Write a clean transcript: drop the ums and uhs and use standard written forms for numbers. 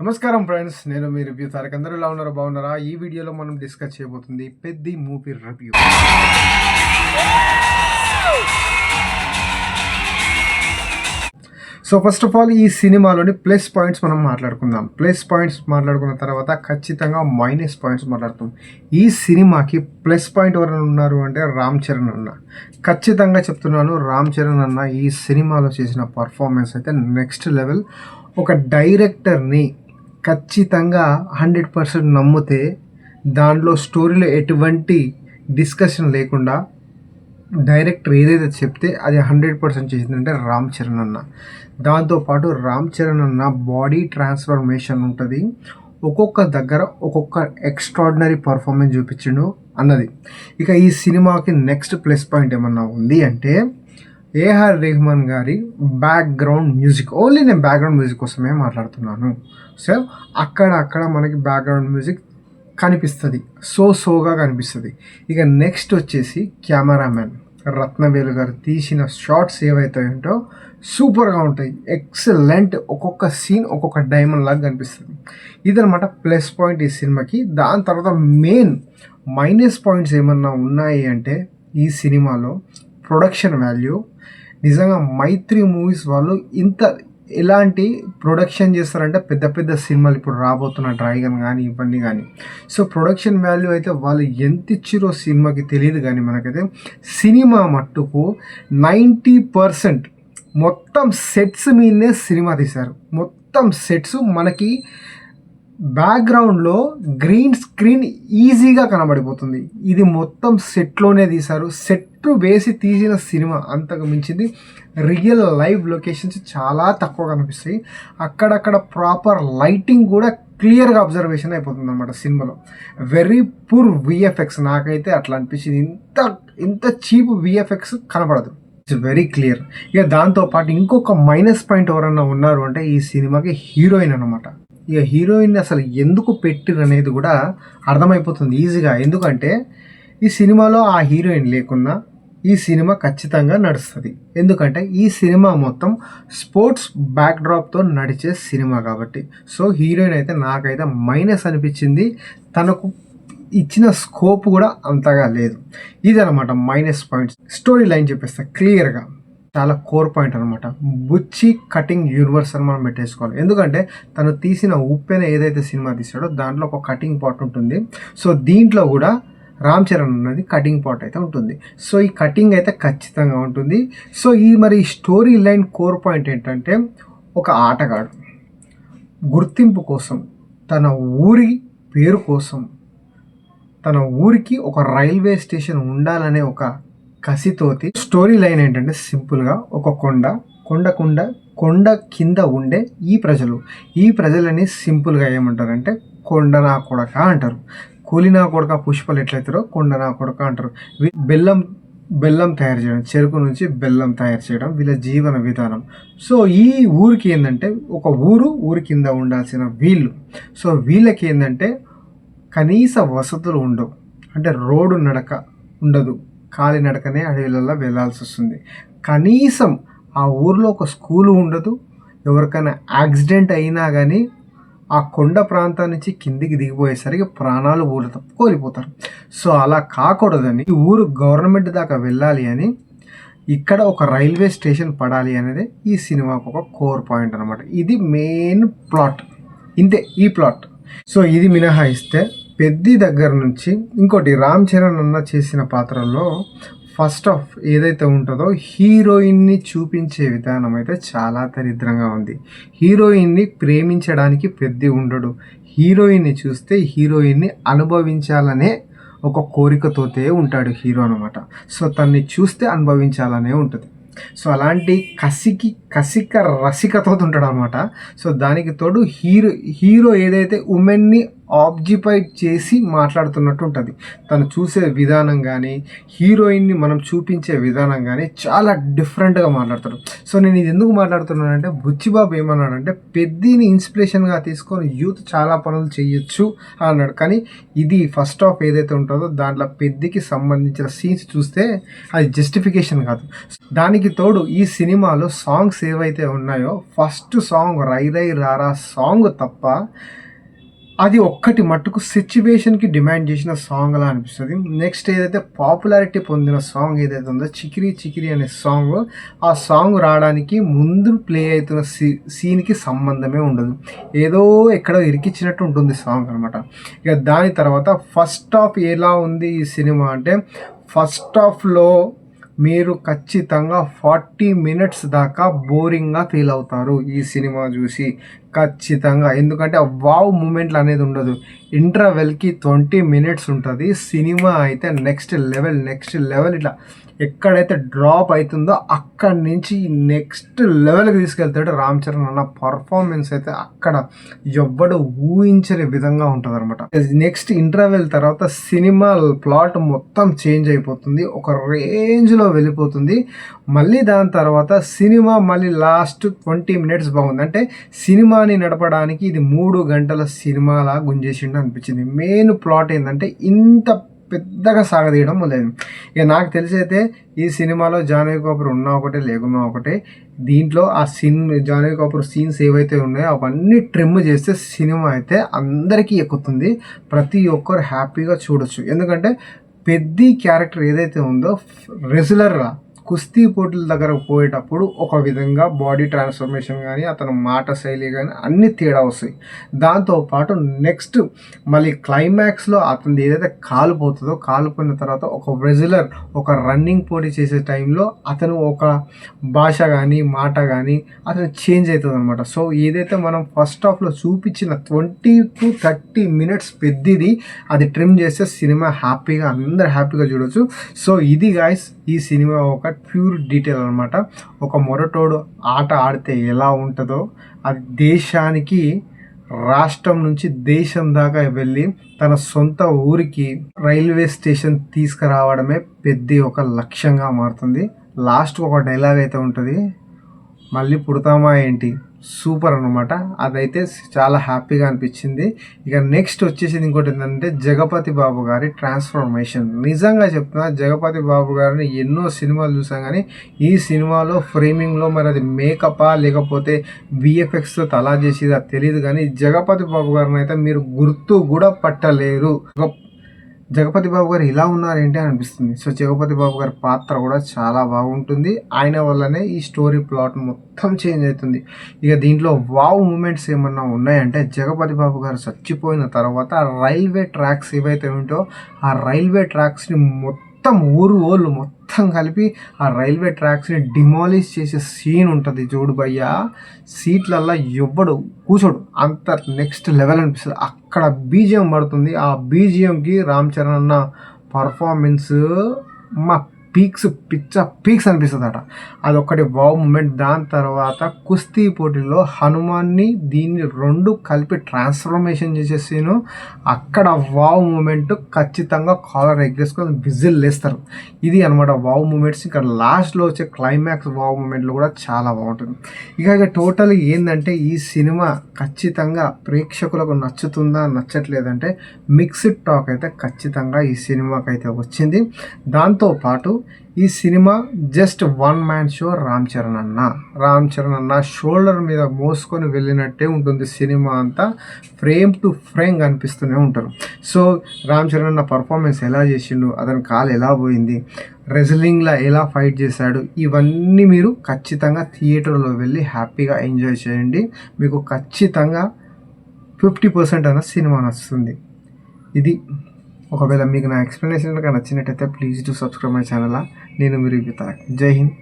నమస్కారం ఫ్రెండ్స్, నేను మీ రివ్యూ తారక్. అందరూ ఎలా ఉన్నారో బాగున్నారా? ఈ వీడియోలో మనం డిస్కస్ చేయబోతుంది Peddi movie review. So first of all ఈ సినిమాలోని ప్లస్ పాయింట్స్ మనం మాట్లాడుకుందాం. ప్లస్ పాయింట్స్ మాట్లాడుకున్న తర్వాత ఖచ్చితంగా మైనస్ పాయింట్స్ మాట్లాడుతాం. ఈ సినిమాకి ప్లస్ పాయింట్ ఎవరైనా ఉన్నారు అంటే రామ్ చరణ్ అన్న. ఖచ్చితంగా చెప్తున్నాను, రామ్ చరణ్ అన్న ఈ సినిమాలో చేసిన పర్ఫార్మెన్స్ అయితే నెక్స్ట్ లెవెల్. ఒక డైరెక్టర్ని ఖచ్చితంగా 100% నమ్మితే దాంట్లో స్టోరీలో ఎటువంటి డిస్కషన్ లేకుండా డైరెక్టర్ ఏదైతే చెప్తే అది 100% చేసిందంటే రామ్ చరణ్ అన్న. దాంతోపాటు రామ్ చరణ్ అన్న బాడీ ట్రాన్స్ఫర్మేషన్ ఉంటుంది, ఒక్కొక్క దగ్గర ఒక్కొక్క ఎక్స్ట్రాడినరీ పర్ఫార్మెన్స్ చూపించిండు అన్నది. ఇక ఈ సినిమాకి నెక్స్ట్ ప్లస్ పాయింట్ ఏమన్నా ఉంది అంటే ఏఆర్ రెహమాన్ గారి బ్యాక్గ్రౌండ్ మ్యూజిక్. ఓన్లీ నేను బ్యాక్గ్రౌండ్ మ్యూజిక్ కోసమే మాట్లాడుతున్నాను. సో అక్కడ మనకి బ్యాక్గ్రౌండ్ మ్యూజిక్ కనిపిస్తుంది, సోగా కనిపిస్తుంది. ఇక నెక్స్ట్ వచ్చేసి కెమెరామ్యాన్ రత్నవేలు గారు తీసిన షార్ట్స్ ఏవైతే ఉంటాయో సూపర్గా ఉంటాయి, ఎక్సలెంట్. ఒక్కొక్క సీన్ ఒక్కొక్క డైమండ్ లాగా కనిపిస్తుంది. ఇదనమాట ప్లస్ పాయింట్ ఈ సినిమాకి. దాని తర్వాత మెయిన్ మైనస్ పాయింట్స్ ఏమన్నా ఉన్నాయి అంటే ఈ సినిమాలో ప్రొడక్షన్ వాల్యూ. నిజంగా మైత్రి మూవీస్ వాళ్ళు ఎలాంటి ప్రొడక్షన్ చేస్తారంటే పెద్ద పెద్ద సినిమాలు ఇప్పుడు రాబోతున్న డ్రాగన్ కానీ ఇవన్నీ కానీ. సో ప్రొడక్షన్ వాల్యూ అయితే వాళ్ళు ఎంత ఇచ్చిరో సినిమాకి తెలియదు, కానీ మనకైతే సినిమా మట్టుకు 90% మొత్తం సెట్స్ మీదనే సినిమా తీశారు. మొత్తం సెట్స్ మనకి బ్యాక్గ్రౌండ్లో గ్రీన్ స్క్రీన్ ఈజీగా కనబడిపోతుంది. ఇది మొత్తం సెట్లోనే తీశారు. సెట్ వేసి తీసిన సినిమా అంతకు మించింది. రియల్ లైవ్ లొకేషన్స్ చాలా తక్కువ కనిపిస్తాయి. అక్కడక్కడ ప్రాపర్ లైటింగ్ కూడా క్లియర్గా అబ్జర్వేషన్ అయిపోతుంది అనమాట సినిమాలో. Very poor VFX. నాకైతే అట్లా అనిపించింది. ఇంత చీప్ విఎఫ్ఎక్స్ కనపడదు. It's very clear. ఇక దాంతోపాటు ఇంకొక మైనస్ పాయింట్ ఎవరన్నా ఉన్నారు అంటే ఈ సినిమాకి హీరోయిన్ అనమాట. ఇక హీరోయిన్ అసలు ఎందుకు పెట్టిరు అనేది కూడా అర్థమైపోతుంది ఈజీగా. ఎందుకంటే ఈ సినిమాలో ఆ హీరోయిన్ లేకున్నా ఈ సినిమా ఖచ్చితంగా నడుస్తుంది. ఎందుకంటే ఈ సినిమా మొత్తం స్పోర్ట్స్ బ్యాక్డ్రాప్తో నడిచే సినిమా కాబట్టి. సో హీరోయిన్ అయితే నాకైతే మైనస్ అనిపించింది. తనకు ఇచ్చిన స్కోప్ కూడా అంతగా లేదు. ఇదనమాట మైనస్ పాయింట్స్. స్టోరీ లైన్ చెప్పేస్తా క్లియర్గా. చాలా కోర్ పాయింట్ అనమాట. బుచ్చి కటింగ్ యూనివర్స్ అని మనం పెట్టేసుకోవాలి. ఎందుకంటే తను తీసిన ఉప్పెన ఏదైతే సినిమా తీసాడో దాంట్లో ఒక కటింగ్ పార్ట్ ఉంటుంది. సో దీంట్లో కూడా రామ్ చరణ్ అన్నది కటింగ్ పార్ట్ అయితే ఉంటుంది. సో ఈ కటింగ్ అయితే ఖచ్చితంగా ఉంటుంది. సో మరి స్టోరీ లైన్ కోర్ పాయింట్ ఏంటంటే ఒక ఆటగాడు గుర్తింపు కోసం, తన ఊరి పేరు కోసం, తన ఊరికి ఒక రైల్వే స్టేషన్ ఉండాలనే ఒక కసితోటి. స్టోరీ లైన్ ఏంటంటే సింపుల్గా ఒక కొండ కింద ఉండే ఈ ప్రజలని సింపుల్గా ఏమంటారంటే కొండ నా కొడక అంటారు. కూలినా కొడక పుష్పలు ఎట్లయితారో కొండ నా కొడక అంటారు. బెల్లం తయారు చేయడం, చెరుకు నుంచి బెల్లం తయారు చేయడం వీళ్ళ జీవన విధానం. సో ఈ ఊరికి ఏంటంటే ఒక ఊరి కింద ఉండాల్సిన వీళ్ళు. సో వీళ్ళకి ఏంటంటే కనీస వసతులు ఉండవు. అంటే రోడ్డు నడక ఉండదు, కాలినడకనే అడవిలలో వెళ్ళాల్సి వస్తుంది. కనీసం ఆ ఊర్లో ఒక స్కూలు ఉండదు. ఎవరికైనా యాక్సిడెంట్ అయినా కానీ ఆ కొండ ప్రాంతం నుంచి కిందికి దిగిపోయేసరికి ప్రాణాలు కోల్పోతారు. సో అలా కాకూడదని ఈ ఊరు గవర్నమెంట్ దాకా వెళ్ళాలి అని ఇక్కడ ఒక రైల్వే స్టేషన్ పడాలి అనేది ఈ సినిమాకు ఒక కోర్ పాయింట్ అనమాట. ఇది మెయిన్ ప్లాట్. ఇంతే ఈ ప్లాట్. సో ఇది మినహాయిస్తే పెద్ది దగ్గర నుంచి ఇంకోటి రామ్ చరణ్ అన్న చేసిన పాత్రల్లో ఫస్ట్ ఆఫ్ ఏదైతే ఉంటుందో హీరోయిన్ని చూపించే విధానం అయితే చాలా దరిద్రంగా ఉంది. హీరోయిన్ని ప్రేమించడానికి పెద్ది ఉండడు. హీరోయిన్ని చూస్తే హీరోయిన్ని అనుభవించాలనే ఒక కోరికతోటే ఉంటాడు హీరో అనమాట. సో తన్ని చూస్తే అనుభవించాలనే ఉంటుంది. సో అలాంటి రసికతో ఉంటాడు అనమాట. సో దానికి తోడు హీరో ఏదైతే ఉమెన్ని ఆబ్జిఫై చేసి మాట్లాడుతున్నట్టు ఉంటుంది. తను చూసే విధానం కానీ, హీరోయిన్ని మనం చూపించే విధానం కానీ చాలా డిఫరెంట్గా మాట్లాడతాడు. సో నేను ఇది ఎందుకు మాట్లాడుతున్నానంటే, బుచ్చిబాబు ఏమన్నాడంటే, పెద్దిని ఇన్స్పిరేషన్గా తీసుకొని యూత్ చాలా పనులు చేయొచ్చు అన్నాడు. కానీ ఇది ఫస్ట్ హాఫ్ ఏదైతే ఉంటుందో దాంట్లో పెద్దికి సంబంధించిన సీన్స్ చూస్తే అది జస్టిఫికేషన్ కాదు. దానికి తోడు ఈ సినిమాలో సాంగ్స్ ఏవైతే ఉన్నాయో, ఫస్ట్ సాంగ్ రై రై రారా సాంగ్ తప్ప అది ఒక్కటి మట్టుకు సిచ్యువేషన్కి డిమాండ్ చేసిన సాంగ్ అలా అనిపిస్తుంది. నెక్స్ట్ ఏదైతే పాపులారిటీ పొందిన సాంగ్ ఏదైతే ఉందో చికిరి చికిరి అనే సాంగ్, ఆ సాంగ్ రావడానికి ముందు ప్లే అవుతున్న సీన్కి సంబంధమే ఉండదు. ఏదో ఎక్కడో ఇరికిచ్చినట్టు ఉంటుంది సాంగ్ అనమాట. ఇక దాని తర్వాత ఫస్ట్ హాఫ్ ఎలా ఉంది ఈ సినిమా అంటే, ఫస్ట్ హాఫ్లో మీరు ఖచ్చితంగా 40 మినిట్స్ దాకా బోరింగ్గా ఫీల్ అవుతారు ఈ సినిమా చూసి ఖచ్చితంగా. ఎందుకంటే వావ్ మూమెంట్లు అనేది ఉండదు. ఇంటర్వెల్కి 20 మినిట్స్ ఉంటుంది. సినిమా అయితే నెక్స్ట్ లెవెల్ ఇట్లా ఎక్కడైతే డ్రాప్ అవుతుందో అక్కడి నుంచి నెక్స్ట్ లెవెల్కి తీసుకెళ్తాడు రామ్ చరణ్ అన్న. పర్ఫార్మెన్స్ అయితే అక్కడ ఎవ్వడు ఊహించని విధంగా ఉంటుంది అనమాట. నెక్స్ట్ ఇంటర్వెల్ తర్వాత సినిమా ప్లాట్ మొత్తం చేంజ్ అయిపోతుంది, ఒక రేంజ్లో వెళ్ళిపోతుంది. మళ్ళీ దాని తర్వాత సినిమా మళ్ళీ లాస్ట్ 20 మినిట్స్ బాగుంది. అంటే సినిమాని నడపడానికి ఇది 3 గంటల సినిమాలా గుంజేసిండు అనిపించింది. మెయిన్ ప్లాట్ ఏంటంటే ఇంత పెద్దగా సాగదీయడం లేదు. ఇక నాకు తెలిసి అయితే ఈ సినిమాలో జాహ్నవి కపూర్ ఉన్నా ఒకటే లేకున్నా ఒకటే. దీంట్లో ఆ జాహ్నవి కపూర్ సీన్స్ ఏవైతే ఉన్నాయో అవన్నీ ట్రిమ్ చేస్తే సినిమా అయితే అందరికీ ఎక్కుతుంది, ప్రతి ఒక్కరు హ్యాపీగా చూడొచ్చు. ఎందుకంటే పెద్ద క్యారెక్టర్ ఏదైతే ఉందో రెగ్యులర్గా కుస్తీ పోటీల దగ్గర పోయేటప్పుడు ఒక విధంగా బాడీ ట్రాన్స్ఫర్మేషన్ కానీ అతను మాట శైలి కానీ అన్ని తేడా వస్తాయి. దాంతోపాటు నెక్స్ట్ మళ్ళీ క్లైమాక్స్లో అతను ఏదైతే కాలిపోతుందో, కాలిపోయిన తర్వాత ఒక రెగ్యులర్ ఒక రన్నింగ్ పోటీ చేసే టైంలో అతను ఒక భాష కానీ మాట కానీ అతను చేంజ్ అవుతుంది అనమాట. సో ఏదైతే మనం ఫస్ట్ హాఫ్లో చూపించిన 20 to 30 మినిట్స్ పెద్దది అది ట్రిమ్ చేస్తే సినిమా హ్యాపీగా అందరు హ్యాపీగా చూడవచ్చు. సో ఇది గాయస్ ఈ సినిమా ఒక ప్యూర్ డీటెయిల్ అనమాట. ఒక మొరటోడు ఆట ఆడితే ఎలా ఉంటుందో అది దేశానికి, రాష్ట్రం నుంచి దేశం దాకా వెళ్ళి తన సొంత ఊరికి రైల్వే స్టేషన్ తీసుకురావడమే పెద్ద ఒక లక్ష్యంగా మారుతుంది. లాస్ట్ ఒక డైలాగ్ అయితే ఉంటుంది, మళ్ళీ పుడతామా ఏంటి, సూపర్ అనమాట. అదైతే చాలా హ్యాపీగా అనిపించింది. ఇక నెక్స్ట్ వచ్చేసి ఇంకోటి ఏంటంటే జగపతి బాబు గారి ట్రాన్స్ఫర్మేషన్. నిజంగా చెప్తున్నా, జగపతి బాబు గారిని ఎన్నో సినిమాలు చూసాం కానీ ఈ సినిమాలో ఫ్రేమింగ్లో మరి అది మేకపా లేకపోతే విఎఫ్ఎక్స్తో తలా చేసేది అది తెలియదు, కానీ జగపతి బాబు గారిని అయితే మీరు గుర్తు కూడా పట్టలేరు. జగపతి బాబు గారు ఇలా ఉన్నారేంటి అని అనిపిస్తుంది. సో జగపతి బాబు గారి పాత్ర కూడా చాలా బాగుంటుంది. ఆయన వల్లనే ఈ స్టోరీ ప్లాట్ మొత్తం చేంజ్ అవుతుంది. ఇక దీంట్లో వావ్ మూమెంట్స్ ఏమన్నా ఉన్నాయంటే, జగపతి బాబు గారు చచ్చిపోయిన తర్వాత రైల్వే ట్రాక్స్ ఏవైతే ఉంటో ఆ రైల్వే ట్రాక్స్ని మొత్తం ఊరు మొత్తం కలిపి ఆ రైల్వే ట్రాక్స్ని డిమాలిష్ చేసే సీన్ ఉంటుంది చూడు భయ్యా. సీట్లల్లో ఎవ్వడు కూర్చోడు, అంత నెక్స్ట్ లెవెల్ అనిపిస్తుంది. అక్కడ బీజిఎం పడుతుంది, ఆ బీజిఎంకి రామ్ చరణ్ అన్న పర్ఫార్మెన్స్ మా పీక్స్ అనిపిస్తుంది అట. అదొక్కటి వావ్ మూమెంట్. దాని తర్వాత కుస్తీ పోటీలో హనుమాన్ని దీన్ని రెండు కలిపి ట్రాన్స్ఫర్మేషన్ చేసేసాను. అక్కడ వావ్ మూమెంట్ ఖచ్చితంగా కాలర్ ఎగ్గేసుకొని విజిల్ లేస్తారు. ఇది అనమాట వావ్ మూమెంట్స్. ఇంకా లాస్ట్లో వచ్చే క్లైమాక్స్ వావ్ మూమెంట్లు కూడా చాలా బాగుంటుంది. ఇక టోటల్ ఏంటంటే ఈ సినిమా ఖచ్చితంగా ప్రేక్షకులకు నచ్చుతుందా నచ్చట్లేదంటే మిక్స్డ్ టాక్ అయితే ఖచ్చితంగా ఈ సినిమాకి అయితే వచ్చింది. దాంతోపాటు ఈ cinema just one man show. Ram Charan అన్న షోల్డర్ మీద మోసుకొని వెళ్ళినట్టే ఉంటుంది సినిమా అంతా. ఫ్రేమ్ టు ఫ్రేమ్ కనిపిస్తూనే ఉంటారు. సో రామ్ చరణ్ అన్న పర్ఫార్మెన్స్ ఎలా చేసిండు, అతని కాలు ఎలా పోయింది, రెజ్లింగ్లో ఎలా ఫైట్ చేశాడు, ఇవన్నీ మీరు ఖచ్చితంగా థియేటర్లో వెళ్ళి హ్యాపీగా ఎంజాయ్ చేయండి. మీకు ఖచ్చితంగా 50% అన్న సినిమా నచ్చుతుంది. ఇది ఒకవేళ మీకు నా ఎక్స్ప్లెనేషన్ కనుక నచ్చినట్టయితే please to subscribe my channel. నేను మీరు జై హింద్.